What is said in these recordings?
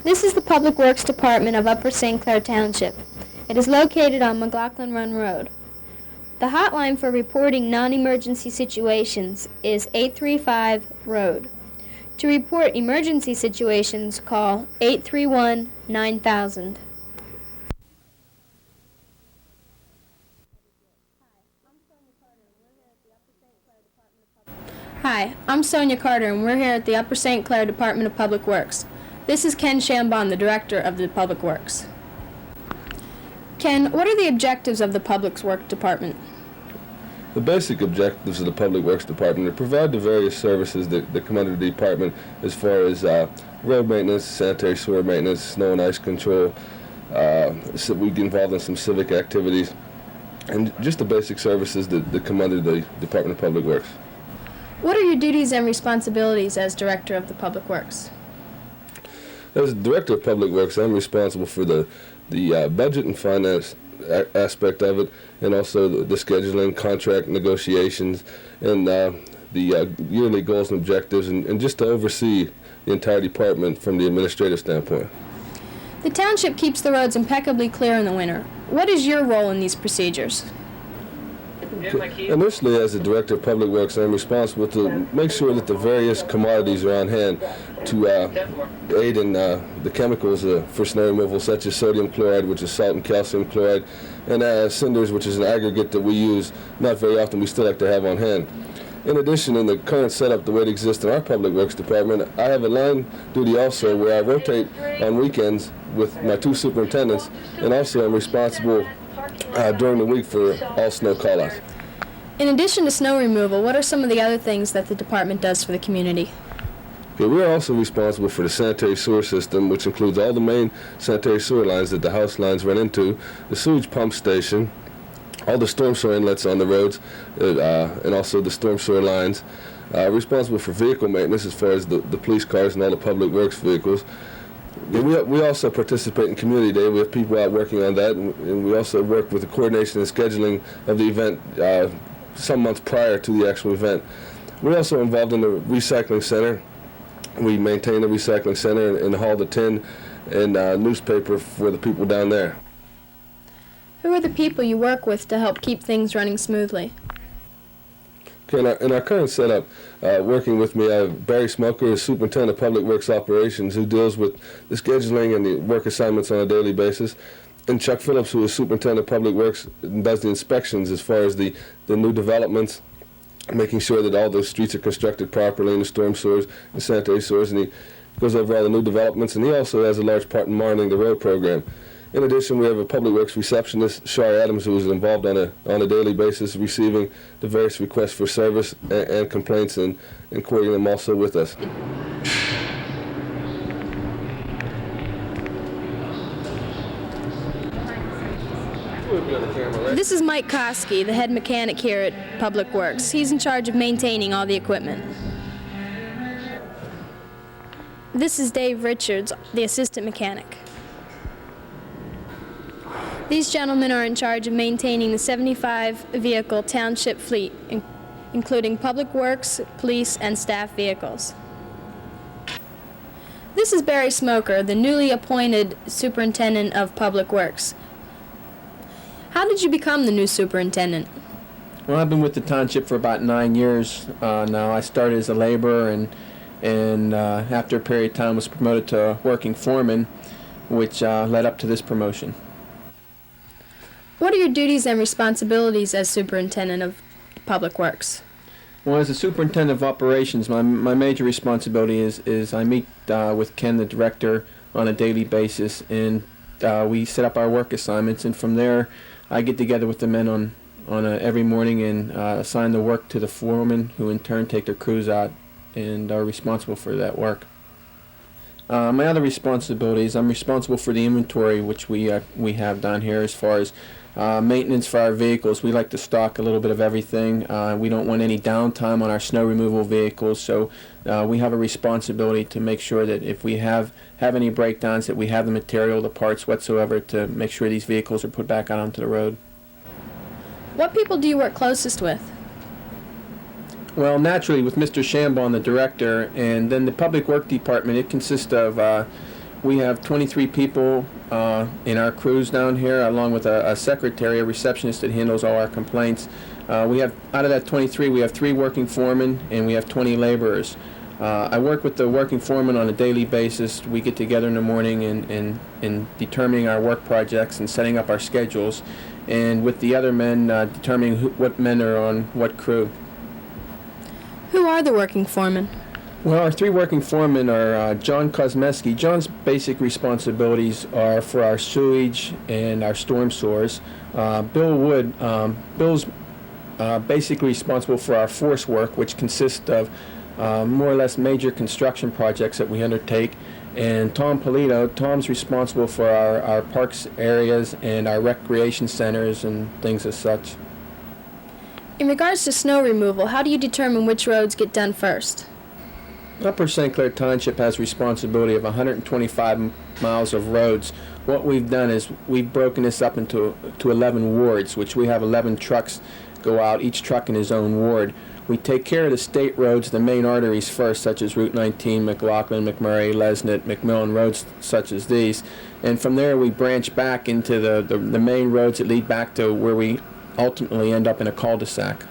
This is the Public Works Department of Upper St. Clair Township. It is located on McLaughlin Run Road. The hotline for reporting non-emergency situations is 835-ROAD. To report emergency situations, call 831-9000. Hi, I'm Sonia Carter, and we're here at the Upper St. Clair Department of Public Works. This is Ken Chambon, the Director of the Public Works. Ken, what are the objectives of the Public Works Department? The basic objectives of the Public Works Department are to provide the various services that come under the department as far as road maintenance, sanitary sewer maintenance, snow and ice control. So we get involved in some civic activities, and just the basic services that come under the Department of Public Works. What are your duties and responsibilities as Director of the Public Works? As Director of Public Works, I'm responsible for the budget and finance aspect of it, and also the scheduling, contract negotiations, and the yearly goals and objectives, and just to oversee the entire department from the administrative standpoint. The township keeps the roads impeccably clear in the winter. What is your role in these procedures? Initially, as the Director of Public Works, I'm responsible to make sure that the various commodities are on hand to aid in the chemicals for snow removal, such as sodium chloride, which is salt and calcium chloride, and cinders, which is an aggregate that we use not very often, we still like to have on hand. In addition, in the current setup, the way it exists in our Public Works Department, I have a line duty also where I rotate on weekends with my two superintendents, and also I'm responsible during the week for all snow call-outs. In addition to snow removal, what are some of the other things that the department does for the community? Okay, we are also responsible for the sanitary sewer system, which includes all the main sanitary sewer lines that the house lines run into, the sewage pump station, all the storm sewer inlets on the roads, and also the storm sewer lines. Responsible for vehicle maintenance as far as the police cars and all the public works vehicles. We also participate in Community Day. We have people out working on that, and we also work with the coordination and scheduling of the event some months prior to the actual event. We're also involved in the recycling center. We maintain the recycling center and haul the tin and newspaper for the people down there. Who are the people you work with to help keep things running smoothly? Okay, in our current setup, working with me, I have Barry Smoker, who's Superintendent of Public Works Operations, who deals with the scheduling and the work assignments on a daily basis, and Chuck Phillips, who is Superintendent of Public Works and does the inspections as far as the new developments, making sure that all those streets are constructed properly in the storm sewers and sanitary sewers, and he goes over all the new developments, and he also has a large part in monitoring the road program. In addition, we have a Public Works receptionist, Shar Adams, who is involved on a daily basis receiving the various requests for service and complaints and coordinating them also with us. This is Mike Koski, the head mechanic here at Public Works. He's in charge of maintaining all the equipment. This is Dave Richards, the assistant mechanic. These gentlemen are in charge of maintaining the 75-vehicle township fleet, including Public Works, police, and staff vehicles. This is Barry Smoker, the newly appointed superintendent of Public Works. How did you become the new superintendent? Well, I've been with the township for about 9 years now. I started as a laborer, and after a period of time was promoted to working foreman, which led up to this promotion. What are your duties and responsibilities as superintendent of Public Works? Well, as a superintendent of operations, my major responsibility is I meet with Ken, the director, on a daily basis, and we set up our work assignments, and from there I get together with the men on every morning and assign the work to the foreman, who in turn take their crews out and are responsible for that work. My other responsibilities, I'm responsible for the inventory which we have down here as far as maintenance for our vehicles. We like to stock a little bit of everything. We don't want any downtime on our snow removal vehicles, so we have a responsibility to make sure that if we have any breakdowns, that we have the material, the parts whatsoever, to make sure these vehicles are put back out onto the road. What people do you work closest with? Well, naturally with Mr. Chambon, the director, and then the Public Work Department, it consists of we have 23 people in our crews down here, along with a secretary, a receptionist that handles all our complaints. We have, out of that 23, we have 3 working foremen and we have 20 laborers. I work with the working foreman on a daily basis. We get together in the morning in determining our work projects and setting up our schedules, and with the other men determining what men are on what crew. Who are the working foremen? Well, our 3 working foremen are John Kosmeski. John's basic responsibilities are for our sewage and our storm sewers. Bill Wood, Bill's basically responsible for our force work, which consists of more or less major construction projects that we undertake. And Tom Polito, Tom's responsible for our parks areas and our recreation centers and things as such. In regards to snow removal, how do you determine which roads get done first? Upper St. Clair Township has responsibility of 125 miles of roads. What we've done is we've broken this up into 11 wards, which we have 11 trucks go out, each truck in his own ward. We take care of the state roads, the main arteries first, such as Route 19, McLaughlin, McMurray, Lesnett, McMillan, roads such as these. And from there we branch back into the main roads that lead back to where we ultimately end up in a cul-de-sac.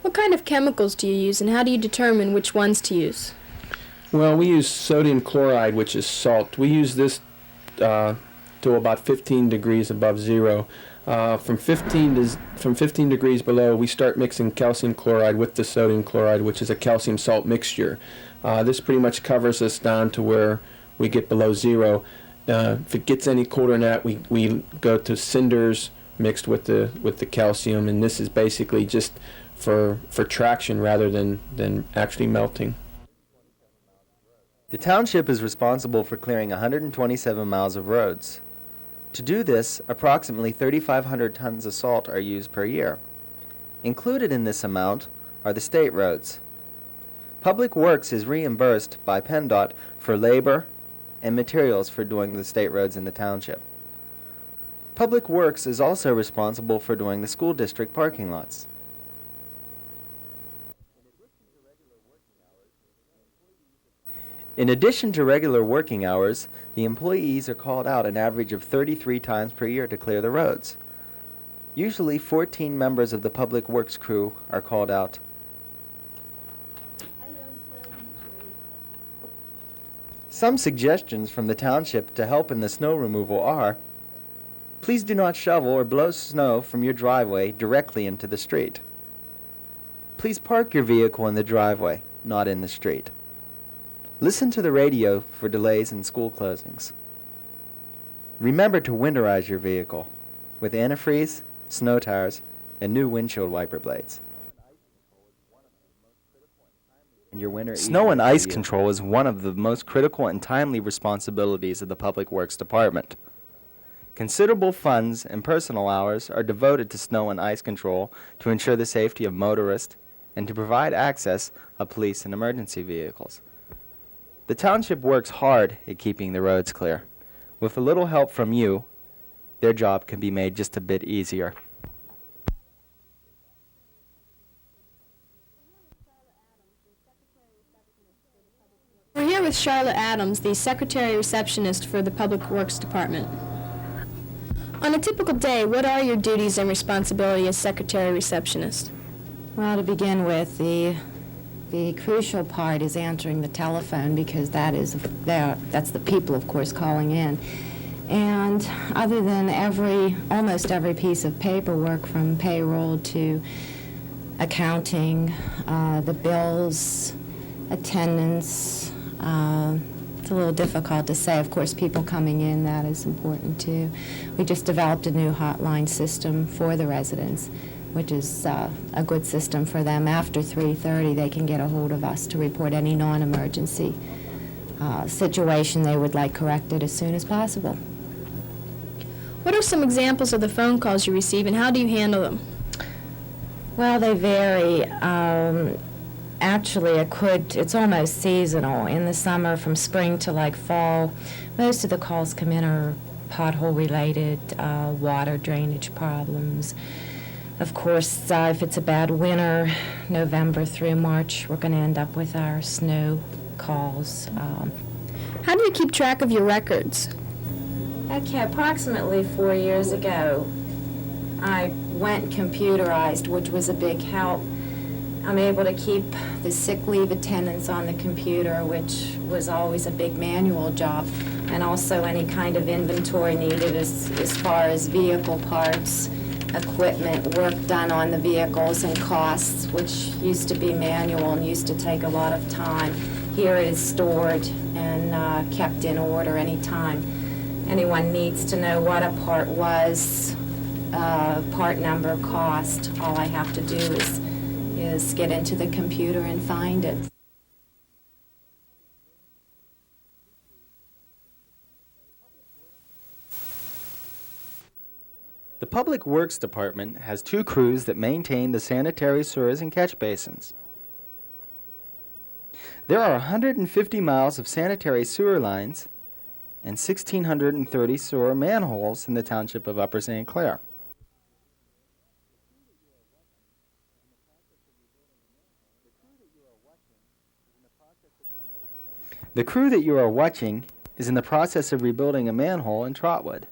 What kind of chemicals do you use, and how do you determine which ones to use? Well, we use sodium chloride, which is salt. We use this to about 15 degrees above zero. From 15 degrees below, we start mixing calcium chloride with the sodium chloride, which is a calcium salt mixture. This pretty much covers us down to where we get below zero. If it gets any colder than that, we go to cinders mixed with the calcium, and this is basically just for traction rather than actually melting. The township is responsible for clearing 127 miles of roads. To do this, approximately 3,500 tons of salt are used per year. Included in this amount are the state roads. Public Works is reimbursed by PennDOT for labor and materials for doing the state roads in the township. Public Works is also responsible for doing the school district parking lots. In addition to regular working hours, the employees are called out an average of 33 times per year to clear the roads. Usually 14 members of the Public Works crew are called out. Some suggestions from the township to help in the snow removal are: please do not shovel or blow snow from your driveway directly into the street. Please park your vehicle in the driveway, not in the street. Listen to the radio for delays in school closings. Remember to winterize your vehicle with antifreeze, snow tires, and new windshield wiper blades. Snow and ice control is one of the most critical and timely responsibilities of the Public Works Department. Considerable funds and personal hours are devoted to snow and ice control to ensure the safety of motorists and to provide access of police and emergency vehicles. The township works hard at keeping the roads clear. With a little help from you, their job can be made just a bit easier. We're here with Charlotte Adams, the Secretary Receptionist for the Public Works Department. On a typical day, what are your duties and responsibility as Secretary Receptionist? Well, to begin with, the crucial part is answering the telephone, because that's the people, of course, calling in. And other than almost every piece of paperwork, from payroll to accounting, the bills, attendance, it's a little difficult to say. Of course, people coming in, that is important too. We just developed a new hotline system for the residents, which is a good system for them. After 3:30, they can get a hold of us to report any non-emergency situation they would like corrected as soon as possible. What are some examples of the phone calls you receive, and how do you handle them? Well, they vary. Actually, it's almost seasonal. In the summer, from spring to like fall, most of the calls come in are pothole-related, water drainage problems. Of course, if it's a bad winter, November through March, we're going to end up with our snow calls. How do you keep track of your records? Okay, approximately 4 years ago, I went computerized, which was a big help. I'm able to keep the sick leave attendance on the computer, which was always a big manual job, and also any kind of inventory needed as far as vehicle parts, equipment, work done on the vehicles, and costs, which used to be manual and used to take a lot of time. Here it is stored and kept in order anytime anyone needs to know what a part was, part number, cost. All I have to do is get into the computer and find it. The Public Works Department has 2 crews that maintain the sanitary sewers and catch basins. There are 150 miles of sanitary sewer lines and 1,630 sewer manholes in the township of Upper St. Clair. The crew that you are watching is in the process of rebuilding a manhole in Trotwood.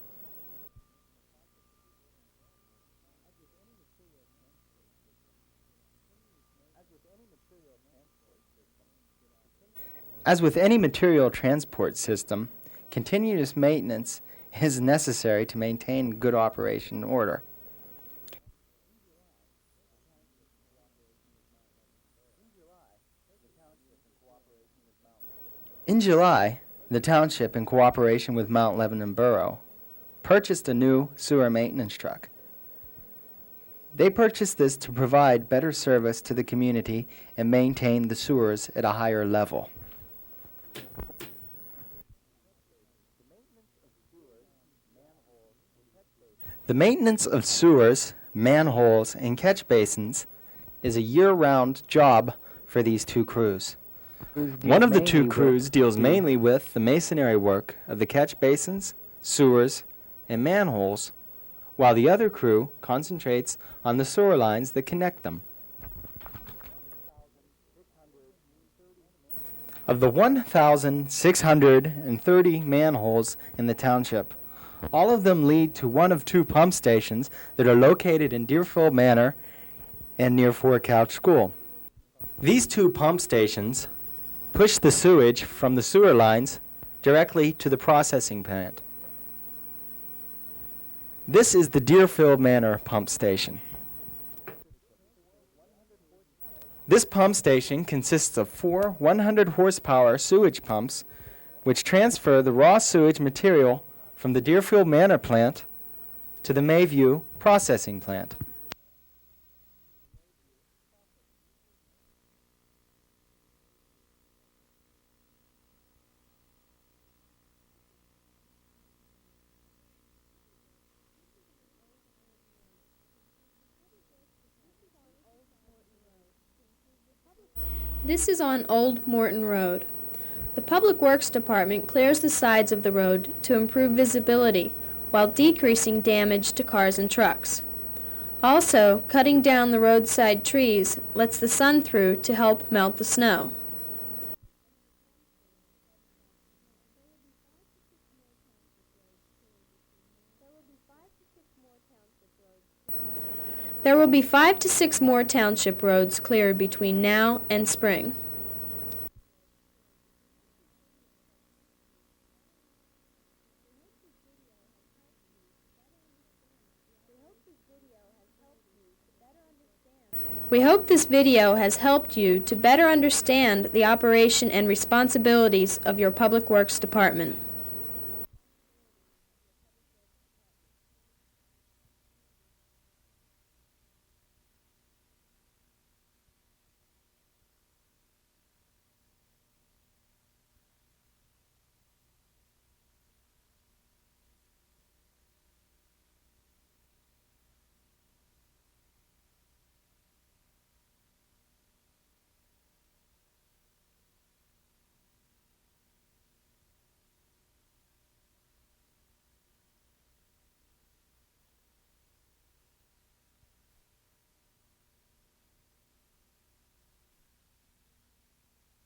As with any material transport system, continuous maintenance is necessary to maintain good operation and order. In July, the township, in cooperation with Mount Lebanon Borough, purchased a new sewer maintenance truck. They purchased this to provide better service to the community and maintain the sewers at a higher level. The maintenance of sewers, manholes, and catch basins is a year-round job for these 2 crews. One of the 2 crews deals mainly with the masonry work of the catch basins, sewers, and manholes, while the other crew concentrates on the sewer lines that connect them. Of the 1,630 manholes in the township, all of them lead to one of 2 pump stations that are located in Deerfield Manor and near Fort Couch School. These 2 pump stations push the sewage from the sewer lines directly to the processing plant. This is the Deerfield Manor pump station. This pump station consists of 4 100-horsepower sewage pumps, which transfer the raw sewage material from the Deerfield Manor plant to the Mayview processing plant. This is on Old Morton Road. The Public Works Department clears the sides of the road to improve visibility while decreasing damage to cars and trucks. Also, cutting down the roadside trees lets the sun through to help melt the snow. There will be 5 to 6 more township roads cleared between now and spring. We hope this video has helped you to better understand the operation and responsibilities of your Public Works Department.